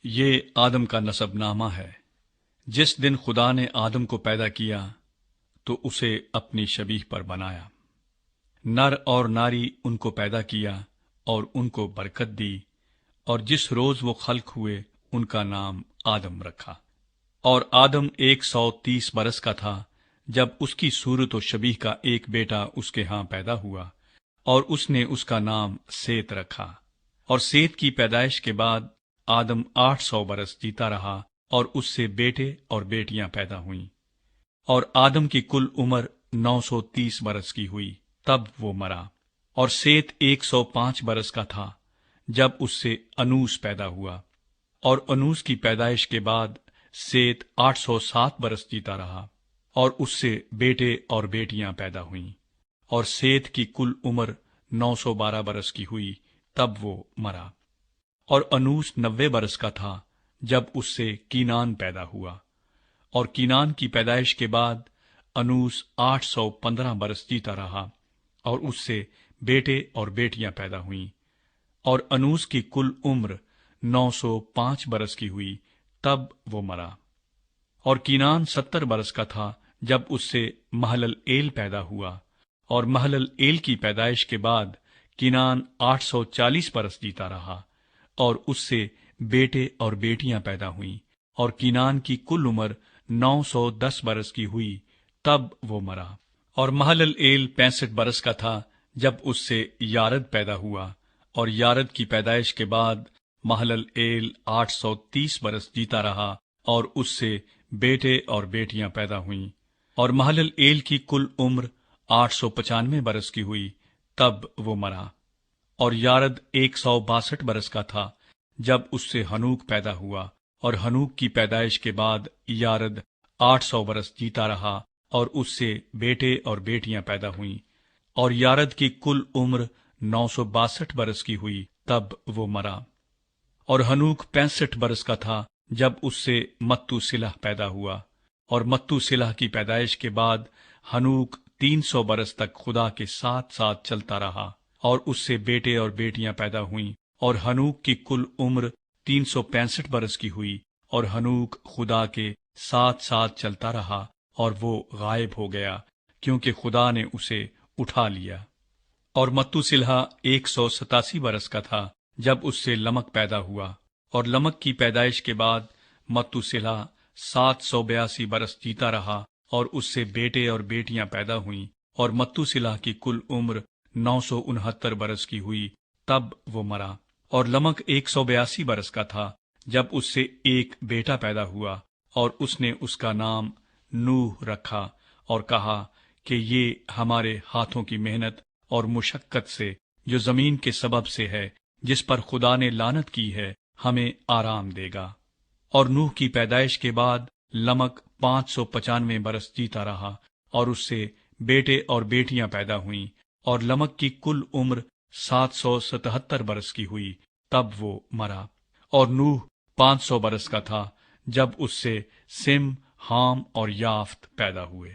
یہ آدم کا نسب نامہ ہے۔ جس دن خدا نے آدم کو پیدا کیا تو اسے اپنی شبیہ پر بنایا، نر اور ناری ان کو پیدا کیا اور ان کو برکت دی، اور جس روز وہ خلق ہوئے ان کا نام آدم رکھا۔ اور آدم 130 برس کا تھا جب اس کی صورت و شبیہ کا ایک بیٹا اس کے ہاں پیدا ہوا، اور اس نے اس کا نام سیت رکھا۔ اور سیت کی پیدائش کے بعد آدم 800 برس جیتا رہا، اور اس سے بیٹے اور بیٹیاں پیدا ہوئیں۔ اور آدم کی کل عمر 930 برس کی ہوئی، تب وہ مرا۔ اور سیت 105 برس کا تھا جب اس سے انوس پیدا ہوا، اور انوس کی پیدائش کے بعد سیت 807 برس جیتا رہا، اور اس سے بیٹے اور بیٹیاں پیدا ہوئیں۔ اور سیت کی کل عمر 912 برس کی ہوئی، تب وہ مرا۔ اور انوس 90 برس کا تھا جب اس سے کینان پیدا ہوا، اور کینان کی پیدائش کے بعد انوس 815 برس جیتا رہا، اور اس سے بیٹے اور بیٹیاں پیدا ہوئیں۔ اور انوس کی کل عمر 905 برس کی ہوئی، تب وہ مرا۔ اور کینان 70 برس کا تھا جب اس سے مہلل ایل پیدا ہوا، اور مہلل ایل کی پیدائش کے بعد کینان 840 برس جیتا رہا، اور اس سے بیٹے اور بیٹیاں پیدا ہوئیں۔ اور کینان کی کل عمر 910 برس کی ہوئی، تب وہ مرا۔ اور مہلل ایل 65 برس کا تھا جب اس سے یارد پیدا ہوا، اور یارد کی پیدائش کے بعد مہلل ایل 830 برس جیتا رہا، اور اس سے بیٹے اور بیٹیاں پیدا ہوئیں۔ اور مہلل ایل کی کل عمر 895 برس کی ہوئی، تب وہ مرا۔ اور یارد 162 برس کا تھا جب اس سے ہنوک پیدا ہوا، اور ہنوک کی پیدائش کے بعد یارد 800 برس جیتا رہا، اور اس سے بیٹے اور بیٹیاں پیدا ہوئیں۔ اور یارد کی کل عمر 962 برس کی ہوئی، تب وہ مرا۔ اور ہنوک 65 برس کا تھا جب اس سے متو سلح پیدا ہوا، اور متو سلح کی پیدائش کے بعد ہنوک 300 برس تک خدا کے ساتھ ساتھ چلتا رہا، اور اس سے بیٹے اور بیٹیاں پیدا ہوئیں۔ اور ہنوک کی کل عمر 365 برس کی ہوئی، اور ہنوک خدا کے ساتھ ساتھ چلتا رہا، اور وہ غائب ہو گیا کیونکہ خدا نے اسے اٹھا لیا۔ اور متو سلح 187 برس کا تھا جب اس سے لمک پیدا ہوا، اور لمک کی پیدائش کے بعد متو سلح 782 برس جیتا رہا، اور اس سے بیٹے اور بیٹیاں پیدا ہوئیں۔ اور متو سلح کی کل عمر 969 برس کی ہوئی، تب وہ مرا۔ اور لمک 182 برس کا تھا جب اس سے ایک بیٹا پیدا ہوا، اور اس نے اس کا نام نوح رکھا، اور کہا کہ یہ ہمارے ہاتھوں کی محنت اور مشقت سے جو زمین کے سبب سے ہے، جس پر خدا نے لعنت کی ہے، ہمیں آرام دے گا۔ اور نوح کی پیدائش کے بعد لمک 595 برس جیتا رہا، اور اس سے بیٹے اور بیٹیاں پیدا ہوئیں۔ اور لمک کی کل عمر 777 برس کی ہوئی، تب وہ مرا۔ اور نوح 500 برس کا تھا جب اس سے سم، حام اور یافت پیدا ہوئے۔